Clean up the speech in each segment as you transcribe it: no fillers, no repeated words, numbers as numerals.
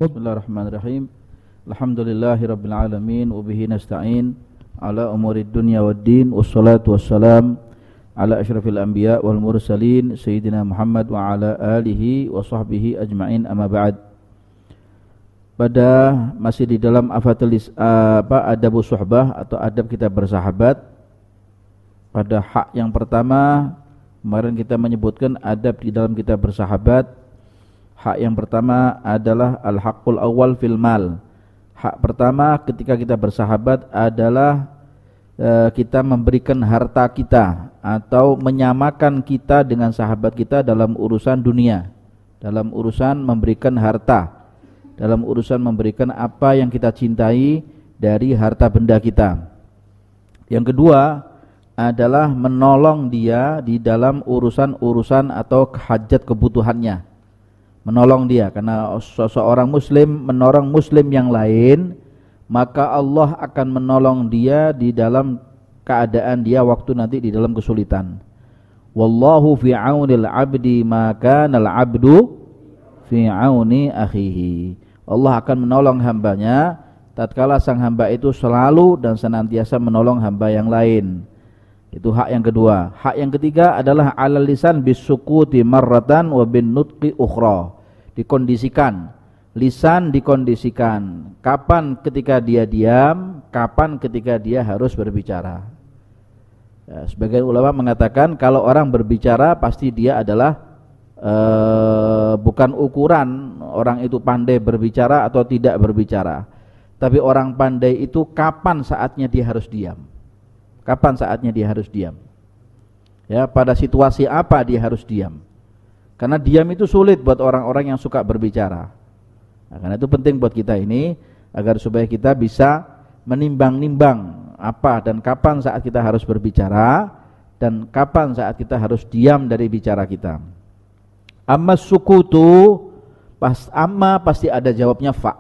Bismillahirrahmanirrahim. Alhamdulillahirabbil alamin wa bihi nasta'in ala umurid dunya waddin wassalatu wassalam ala asyrafil anbiya wal mursalin sayyidina Muhammad wa ala alihi wa sahbihi ajma'in, amma ba'd. Pada masih di dalam adabus suhbah atau adab kita bersahabat. Pada hak yang pertama kemarin kita menyebutkan adab di dalam kita bersahabat. Hak yang pertama adalah al-haqqul awal fil mal. Hak pertama ketika kita bersahabat adalah kita memberikan harta kita atau menyamakan kita dengan sahabat kita dalam urusan dunia, dalam urusan memberikan harta, dalam urusan memberikan apa yang kita cintai dari harta benda kita. Yang kedua adalah menolong dia di dalam urusan-urusan atau hajat kebutuhannya. Menolong dia, karena seseorang muslim menolong muslim yang lain, maka Allah akan menolong dia di dalam keadaan dia waktu nanti di dalam kesulitan. Wallahu fi aunil abdi ma kana al abdu fi auni akhihi. Allah akan menolong hambanya tatkala sang hamba itu selalu dan senantiasa menolong hamba yang lain. Itu hak yang kedua. Hak yang ketiga adalah alal lisan bisukuti marratan wa bin nutqi ukhra. Dikondisikan, lisan dikondisikan. Kapan ketika dia diam, kapan ketika dia harus berbicara. Ya, sebagian ulama mengatakan kalau orang berbicara pasti dia adalah bukan ukuran orang itu pandai berbicara atau tidak berbicara. Tapi orang pandai itu kapan saatnya dia harus diam. Kapan saatnya dia harus diam? Ya, pada situasi apa dia harus diam? Karena diam itu sulit buat orang-orang yang suka berbicara. Nah, karena itu penting buat kita ini agar supaya kita bisa menimbang-nimbang apa dan kapan saat kita harus berbicara dan kapan saat kita harus diam dari bicara kita. Amma sukutu, amma pasti ada jawabnya fa.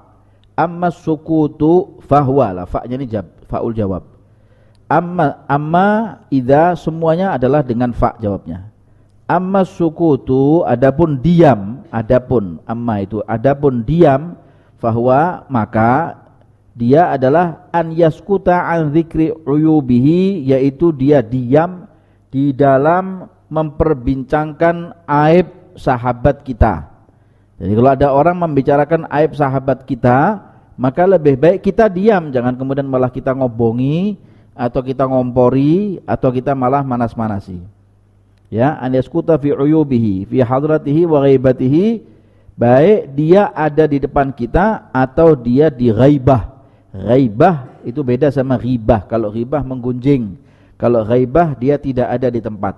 Amma sukutu fahuwa, fa-nya ini faul jawab. Amma idza semuanya adalah dengan fa jawabnya. Amma sukutu adapun diam, adapun amma itu adapun diam, fahuwa maka dia adalah an yaskuta an dzikri uyubihi, yaitu dia diam di dalam memperbincangkan aib sahabat kita. Jadi kalau ada orang membicarakan aib sahabat kita, maka lebih baik kita diam, jangan kemudian malah kita ngobongi atau kita ngompori atau kita malah manas-manasi. Ya, an yaskuta fi uyubihi fi hadratihi wa ghaibatihi, baik dia ada di depan kita atau dia di ghaibah. Ghaibah itu beda sama ghibah. Kalau ghibah menggunjing, kalau ghaibah dia tidak ada di tempat.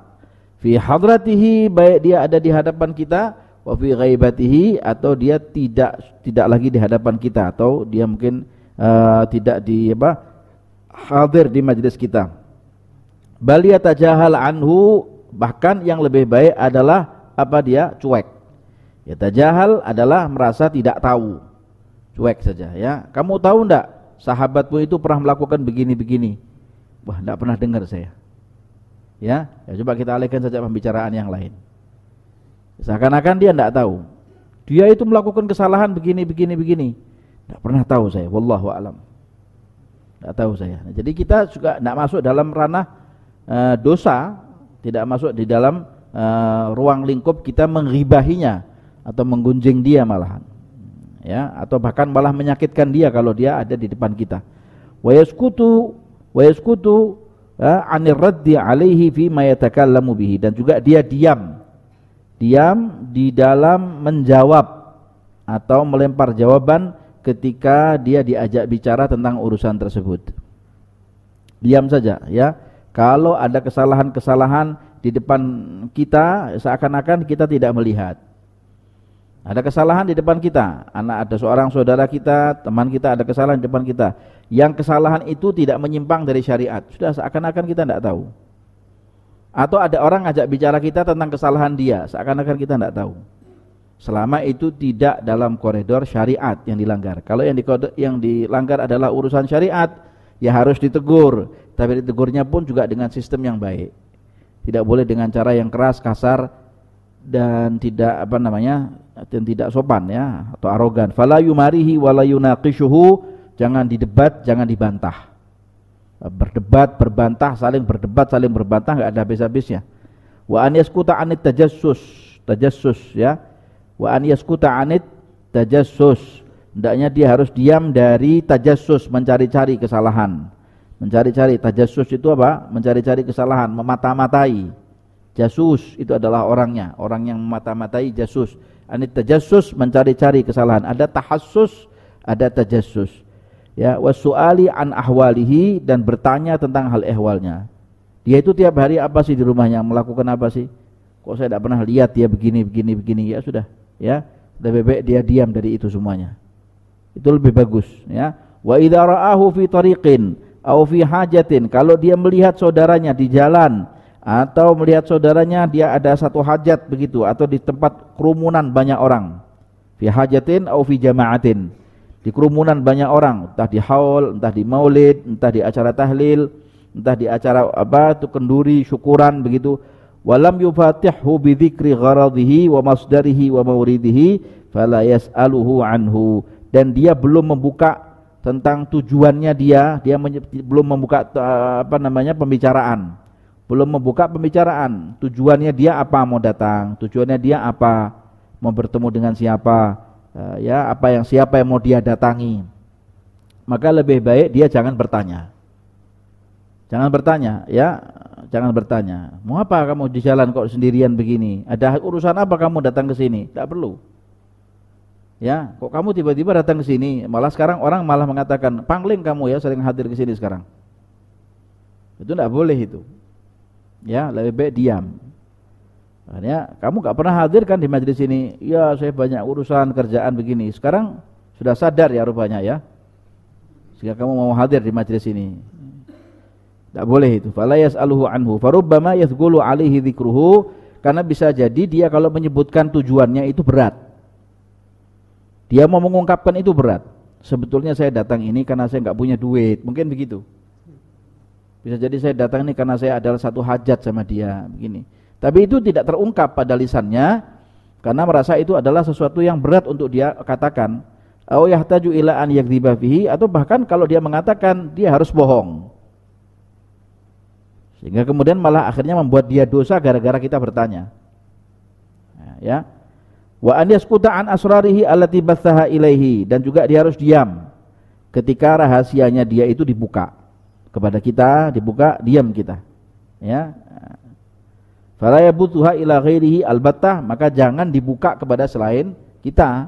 Fi hadratihi, baik dia ada di hadapan kita, wa fi ghaibatihi atau dia tidak lagi di hadapan kita atau dia mungkin tidak di hadir di majelis kita. Bal yatajahal anhu, bahkan yang lebih baik adalah dia cuek. Yatajahal adalah merasa tidak tahu, cuek saja. Ya, kamu tahu enggak sahabatmu itu pernah melakukan begini-begini? Wah, enggak pernah dengar saya. Ya, coba kita alihkan saja pembicaraan yang lain. Seakan-akan dia enggak tahu. Dia itu melakukan kesalahan begini-begini. Enggak pernah tahu saya, wallahu a'lam. Enggak tahu saya. Nah, jadi kita juga enggak masuk dalam ranah dosa, tidak masuk di dalam ruang lingkup kita menghibahinya atau menggunjing dia malahan. Ya, atau bahkan malah menyakitkan dia kalau dia ada di depan kita. Wa yaskutu anir raddi alaihi fi ma yatakallamu bihi, dan juga dia diam di dalam menjawab atau melempar jawaban ketika dia diajak bicara tentang urusan tersebut. Diam saja, ya. Kalau ada kesalahan-kesalahan di depan kita, seakan-akan kita tidak melihat. Ada kesalahan di depan kita, ada seorang saudara kita, teman kita ada kesalahan di depan kita. Yang kesalahan itu tidak menyimpang dari syariat, sudah seakan-akan kita tidak tahu. Atau ada orang ngajak bicara kita tentang kesalahan dia, seakan-akan kita tidak tahu. Selama itu tidak dalam koridor syariat yang dilanggar. Kalau yang dilanggar adalah urusan syariat, ya harus ditegur. Tapi ditegurnya pun juga dengan sistem yang baik. Tidak boleh dengan cara yang keras, kasar, dan tidak dan tidak sopan ya, atau arogan. Fala yumarihi wala yunaqishuhu, jangan didebat, jangan dibantah. Berdebat, berbantah, saling berdebat, saling berbantah enggak ada habis-habisnya. Wa an yaskuta anit tajassus ya. Wa an yaskuta anit tajassus. Hendaknya dia harus diam dari tajassus, mencari-cari kesalahan. Mencari-cari, tajassus itu apa? Mencari-cari kesalahan, memata-matai. Jasus itu adalah orangnya, orang yang memata-matai jasus. Anit tajassus, mencari-cari kesalahan. Ada tahassus, ada tajassus. Ya, wasu'ali an ahwalihi, dan bertanya tentang hal ehwalnya. Dia itu tiap hari apa sih di rumahnya, melakukan apa sih? Kok saya tidak pernah lihat dia begini. Ya sudah, ya. Lebih baik dia diam dari itu semuanya. Itu lebih bagus, ya. Wa idza ra'ahu fi tariqin aw fi hajatin, kalau dia melihat saudaranya di jalan atau melihat saudaranya dia ada satu hajat begitu, atau di tempat kerumunan banyak orang, fi hajatin aw fi jama'atin, di kerumunan banyak orang, entah di haul, entah di maulid, entah di acara tahlil, entah di acara apa itu kenduri syukuran begitu, walam yufatihhu bi dzikri gharadhihi wa masdarihi wa mawridihi fala yas'aluhu anhu, dan dia belum membuka tentang tujuannya, dia belum membuka pembicaraan, belum membuka pembicaraan, tujuannya dia apa mau datang, tujuannya dia apa mau bertemu dengan siapa, ya siapa yang mau dia datangi. Maka lebih baik dia jangan bertanya ya, jangan bertanya, mau apa kamu di jalan kok sendirian begini, ada urusan apa kamu datang ke sini, tidak perlu. Ya, kok kamu tiba-tiba datang ke sini? Malah sekarang orang malah mengatakan, pangling kamu ya sering hadir ke sini sekarang. Itu tidak boleh itu. Ya, lebih baik diam. Makanya kamu gak pernah hadir kan di majelis ini? Ya, saya banyak urusan kerjaan begini. Sekarang sudah sadar ya rupanya ya, sehingga kamu mau hadir di majelis ini. Tidak boleh itu. Fala yas'aluhu anhu farubbama yathqulu alaihi dzikruhu, karena bisa jadi dia kalau menyebutkan tujuannya itu berat. Dia mau mengungkapkan itu berat. Sebetulnya saya datang ini karena saya nggak punya duit, mungkin begitu. Bisa jadi saya datang ini karena saya adalah satu hajat sama dia, begini. Tapi itu tidak terungkap pada lisannya, karena merasa itu adalah sesuatu yang berat untuk dia katakan. Au yahtaju ila an yakdziba fihi, atau bahkan kalau dia mengatakan dia harus bohong. Sehingga kemudian malah akhirnya membuat dia dosa gara-gara kita bertanya. Ya. Wa an yaskuta an asrarihi allati bathaha ilaihi, dan juga dia harus diam ketika rahasianya dia itu dibuka kepada kita, dibuka, diam kita. Ya. Fala yabuthuha ila ghairihi albattah, maka jangan dibuka kepada selain kita.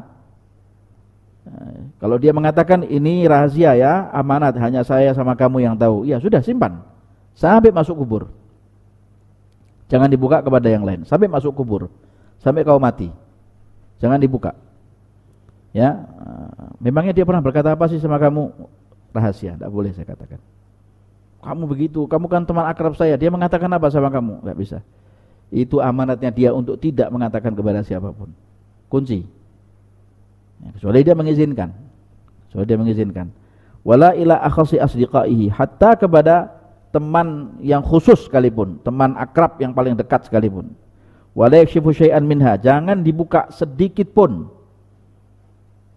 Kalau dia mengatakan ini rahasia ya, amanat, hanya saya sama kamu yang tahu, ya sudah, simpan sampai masuk kubur. Jangan dibuka kepada yang lain sampai masuk kubur, sampai kau mati. Jangan dibuka. Ya, memangnya dia pernah berkata apa sih sama kamu? Rahasia, tidak boleh saya katakan. Kamu begitu, kamu kan teman akrab saya. Dia mengatakan apa sama kamu? Tidak bisa. Itu amanatnya dia untuk tidak mengatakan kepada siapapun. Kunci. Ya, kecuali dia mengizinkan. Wala ila akhasi asdiqaihi, hatta kepada teman yang khusus sekalipun, teman akrab yang paling dekat sekalipun. Wala yakshifu syai'an minha, jangan dibuka sedikit pun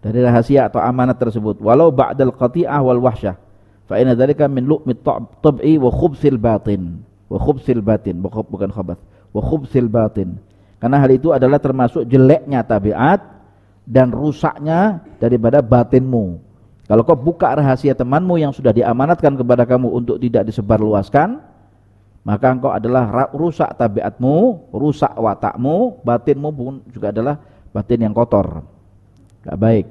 dari rahasia atau amanat tersebut, walau ba'dal qati'ah wal wahsyah, fa inna dzalika min lu'mit tab'i wa khubthil batin, bukan khabath, wa khubthil batin, karena hal itu adalah termasuk jeleknya tabiat dan rusaknya daripada batinmu. Kalau kau buka rahasia temanmu yang sudah diamanatkan kepada kamu untuk tidak disebarluaskan, maka engkau adalah rusak tabiatmu, rusak watakmu, batinmu pun juga adalah batin yang kotor, gak baik.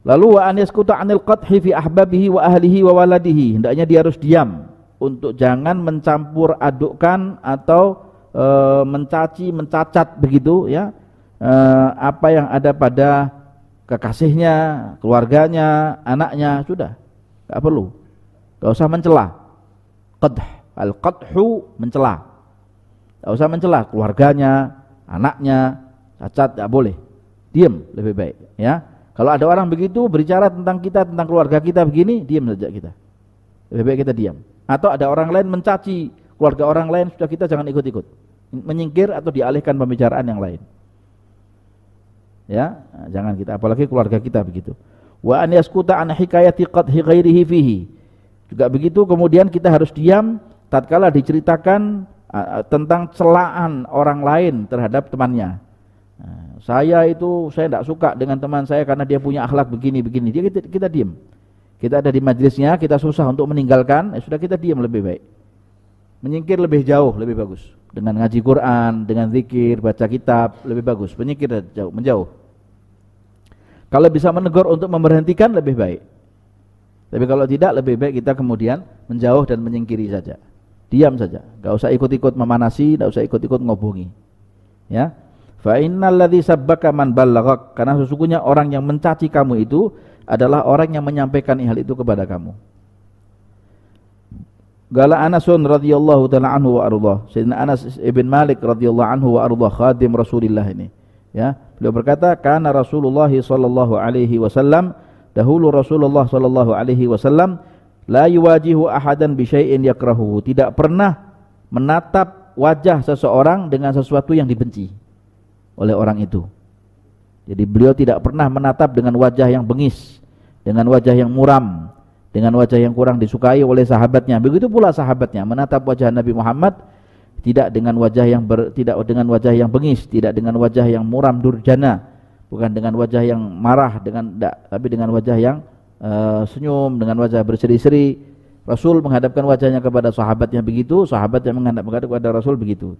Lalu wa an yaskuta 'anil qadhi fi ahbabihi wa ahlihi wa waladihi, hendaknya dia harus diam untuk jangan mencampur adukkan atau mencaci, mencacat begitu ya, apa yang ada pada kekasihnya, keluarganya, anaknya, sudah, gak perlu, gak usah mencela. Qadh, al-qadhu, mencela, gak usah mencela keluarganya, anaknya, cacat, gak boleh, diam lebih baik ya. Kalau ada orang begitu berbicara tentang kita, tentang keluarga kita begini, diam saja kita, lebih baik kita diam. Atau ada orang lain mencaci keluarga orang lain, sudah, kita jangan ikut-ikut, menyingkir atau dialihkan pembicaraan yang lain. Ya, nah, jangan kita, apalagi keluarga kita begitu. Wa an yaskuta an hikayati qadhi ghairihi fihi. Juga begitu, kemudian kita harus diam tatkala diceritakan tentang celaan orang lain terhadap temannya. Nah, saya tidak suka dengan teman saya karena dia punya akhlak begini-begini. Dia kita diam. Kita ada di majelisnya, kita susah untuk meninggalkan, sudah kita diam lebih baik. Menyingkir lebih jauh, lebih bagus. Dengan ngaji Quran, dengan zikir, baca kitab, lebih bagus. Menyingkir jauh, menjauh. Kalau bisa menegur untuk memberhentikan, lebih baik. Tapi kalau tidak, lebih baik kita kemudian menjauh dan menyingkiri saja. Diam saja, enggak usah ikut-ikut memanasi, enggak usah ikut-ikut ngobongi. Ya. Fa innal ladzi sabbaka man ballaghak, karena sesungguhnya orang yang mencaci kamu itu adalah orang yang menyampaikan hal itu kepada kamu. Qala Anasun radhiyallahu taala anhu wa ardhah. Sayyidina Anas ibn Malik radhiyallahu anhu wa ardhah, khadim Rasulillah ini. Ya, beliau berkata, "Kana Rasulullah sallallahu alaihi wasallam, dahulu Rasulullah sallallahu alaihi wasallam la yuwajihu ahadan bi syai'in yakrahuhu." Tidak pernah menatap wajah seseorang dengan sesuatu yang dibenci oleh orang itu. Jadi beliau tidak pernah menatap dengan wajah yang bengis, dengan wajah yang muram, dengan wajah yang kurang disukai oleh sahabatnya. Begitu pula sahabatnya menatap wajah Nabi Muhammad tidak dengan wajah yang bengis, tidak dengan wajah yang muram durjana, bukan dengan wajah yang marah, tapi dengan wajah yang senyum, dengan wajah berseri-seri. Rasul menghadapkan wajahnya kepada sahabatnya begitu, sahabat yang menghadap kepada Rasul begitu.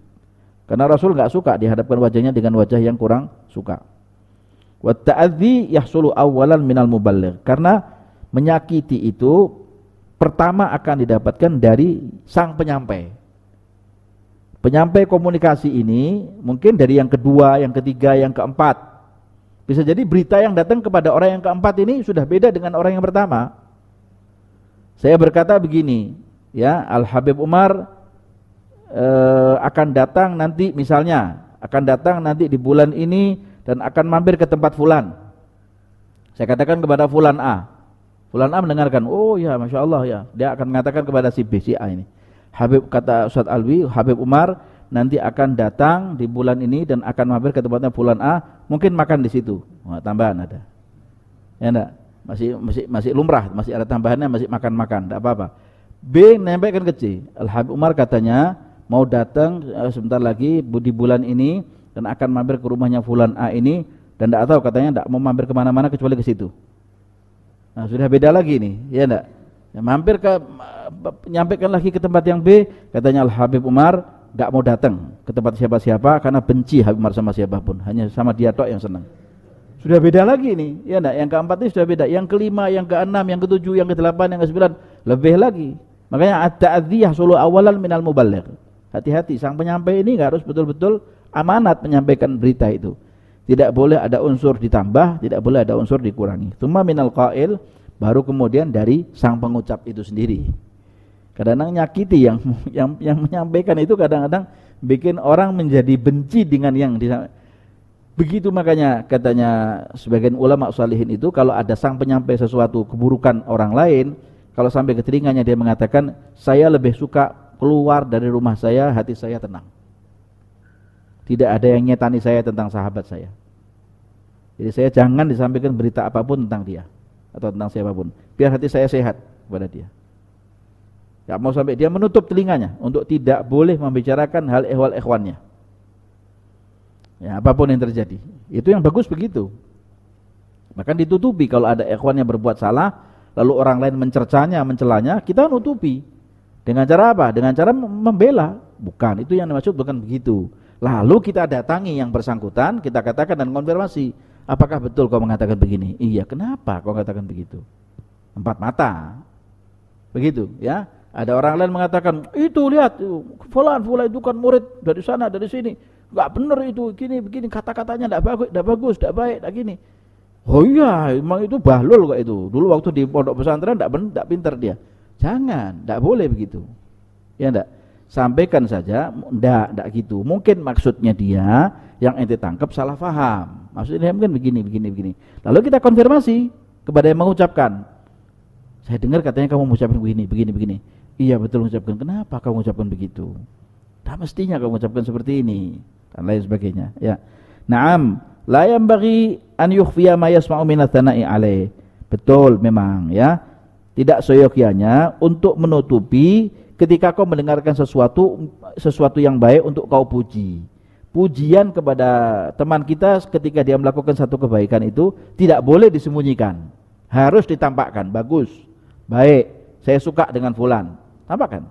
Karena Rasul enggak suka dihadapkan wajahnya dengan wajah yang kurang suka. Wa ta'adzi yahsulu awwalan minal muballigh, karena menyakiti itu pertama akan didapatkan dari sang penyampai. Penyampai komunikasi ini mungkin dari yang kedua, yang ketiga, yang keempat. Bisa jadi berita yang datang kepada orang yang keempat ini sudah beda dengan orang yang pertama. Saya berkata begini, ya, Al Habib Umar akan datang nanti, misalnya akan datang nanti di bulan ini dan akan mampir ke tempat fulan. Saya katakan kepada fulan A. Fulan A mendengarkan, oh ya, Masya Allah ya. Dia akan mengatakan kepada si B, si A ini, Habib, kata Ustaz Alwi, Habib Umar nanti akan datang di bulan ini dan akan mampir ke tempatnya fulan A, mungkin makan di situ. Wah, tambahan ada. Ya enggak? Masih lumrah, masih ada tambahannya, masih makan-makan, enggak apa-apa. B nempelkan ke C. Al Habib Umar katanya mau datang sebentar lagi di bulan ini dan akan mampir ke rumahnya fulan A ini, dan enggak tahu, katanya enggak mau mampir kemana-mana kecuali ke situ. Nah, sudah beda lagi nih, ya enggak? Ya, mampir menyampaikan lagi ke tempat yang B, katanya Al Habib Umar enggak mau datang ke tempat siapa-siapa karena benci Habib Umar sama siapapun, hanya sama dia tok yang senang. Sudah beda lagi nih, ya enggak? Yang keempat ini sudah beda, yang kelima, yang keenam, yang ketujuh, yang kedelapan, yang kesembilan, lebih lagi. Makanya at-ta'dzi yahsulu awalan minal muballigh. Hati-hati, sang penyampai ini harus betul-betul amanat menyampaikan berita itu. Tidak boleh ada unsur ditambah, tidak boleh ada unsur dikurangi. Tsumma minal qail, baru kemudian dari sang pengucap itu sendiri. Kadang-kadang nyakiti yang menyampaikan itu, kadang-kadang bikin orang menjadi benci dengan yang disampaikan. Begitu, makanya katanya sebagian ulama salihin itu, kalau ada sang penyampai sesuatu keburukan orang lain, kalau sampai ke telinganya dia mengatakan, saya lebih suka keluar dari rumah saya, hati saya tenang. Tidak ada yang nyetani saya tentang sahabat saya. Jadi saya jangan disampaikan berita apapun tentang dia atau tentang siapapun, biar hati saya sehat kepada dia. Gak mau sampai dia menutup telinganya untuk tidak boleh membicarakan hal ehwal ikhwannya. Ya, apapun yang terjadi, itu yang bagus begitu. Bahkan ditutupi kalau ada ikhwannya berbuat salah, lalu orang lain mencercanya, mencelanya, kita nutupi. Dengan cara apa? Dengan cara membela. Bukan, itu yang dimaksud, bukan begitu. Lalu kita datangi yang bersangkutan, kita katakan dan konfirmasi, apakah betul kau mengatakan begini? Iya, kenapa kau katakan begitu? Empat mata. Begitu, ya. Ada orang lain mengatakan, itu lihat, fulan itu kan murid dari sana, dari sini. Enggak benar itu, gini begini, kata-katanya enggak bagus, enggak baik, enggak gini. Oh iya, memang itu bahlul kok itu. Dulu waktu di pondok pesantren enggak pintar dia. Jangan, enggak boleh begitu. Ya enggak? Sampaikan saja, enggak gitu. Mungkin maksudnya dia yang ente tangkap salah paham. Maksudnya mungkin begini. Lalu kita konfirmasi kepada yang mengucapkan. Saya dengar katanya kamu mengucapkan begini. Iya betul mengucapkan. Kenapa kamu mengucapkan begitu? Tak mestinya kamu mengucapkan seperti ini dan lain sebagainya. Ya. Naam, La yanbaghi an yukhfiya ma yasma'u min ats-tsana'i alaih. Betul memang ya. Tidak seyogyanya untuk menutupi ketika kau mendengarkan sesuatu yang baik untuk kau puji. Pujian kepada teman kita ketika dia melakukan satu kebaikan itu tidak boleh disembunyikan. Harus ditampakkan. Bagus, baik, saya suka dengan fulan. Tampakkan.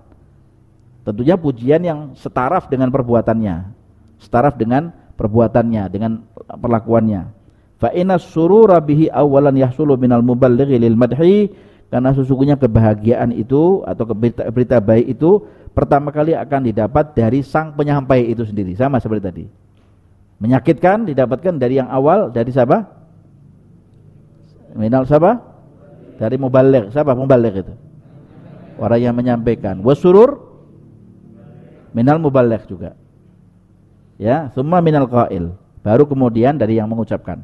Tentunya pujian yang setaraf dengan perbuatannya. Setaraf dengan perbuatannya, dengan perlakuannya. Fa inna surura bihi awalan yahsulu minal muballighi lil madhi, karena sesungguhnya kebahagiaan itu atau berita baik itu pertama kali akan didapat dari sang penyampai itu sendiri, sama seperti tadi. Menyakitkan didapatkan dari yang awal, dari siapa? Minal siapa? Dari muballigh. Siapa muballigh itu? Orang yang menyampaikan. Wasurur minal muballigh juga. Ya, summa minal qail. Baru kemudian dari yang mengucapkan.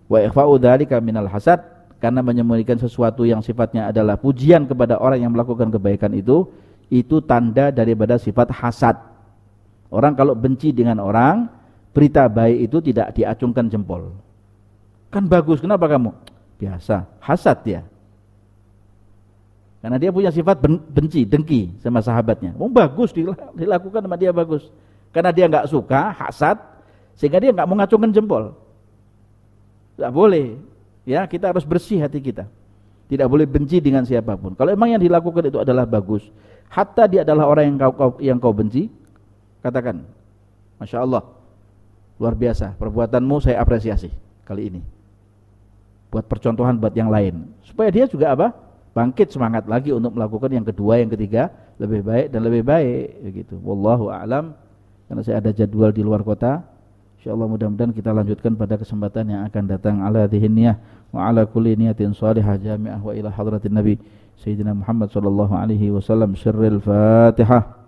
Wa ikhfa'u dzalika minal hasad, karena menyembunyikan sesuatu yang sifatnya adalah pujian kepada orang yang melakukan kebaikan itu tanda daripada sifat hasad. Orang kalau benci dengan orang, berita baik itu tidak diacungkan jempol. Kan bagus, kenapa kamu? Biasa, hasad dia. Karena dia punya sifat benci, dengki sama sahabatnya. Oh bagus, dilakukan sama dia bagus. Karena dia nggak suka, hasad, sehingga dia nggak mau ngacungkan jempol. Tidak boleh. Ya, kita harus bersih hati kita. Tidak boleh benci dengan siapapun. Kalau emang yang dilakukan itu adalah bagus, hatta dia adalah orang yang kau benci, katakan, Masya Allah, luar biasa, perbuatanmu saya apresiasi kali ini. Buat percontohan buat yang lain, supaya dia juga apa? Bangkit semangat lagi untuk melakukan yang kedua, yang ketiga, lebih baik dan lebih baik. Begitu. Wallahu a'lam. Karena saya ada jadwal di luar kota. InsyaAllah mudah-mudahan kita lanjutkan pada kesempatan yang akan datang. Ala dhihinniyah wa ala kulli niyatin salihah jami'ah wa ila hadratin Nabi Sayyidina Muhammad sallallahu alaihi wasallam. Syirril Fatihah.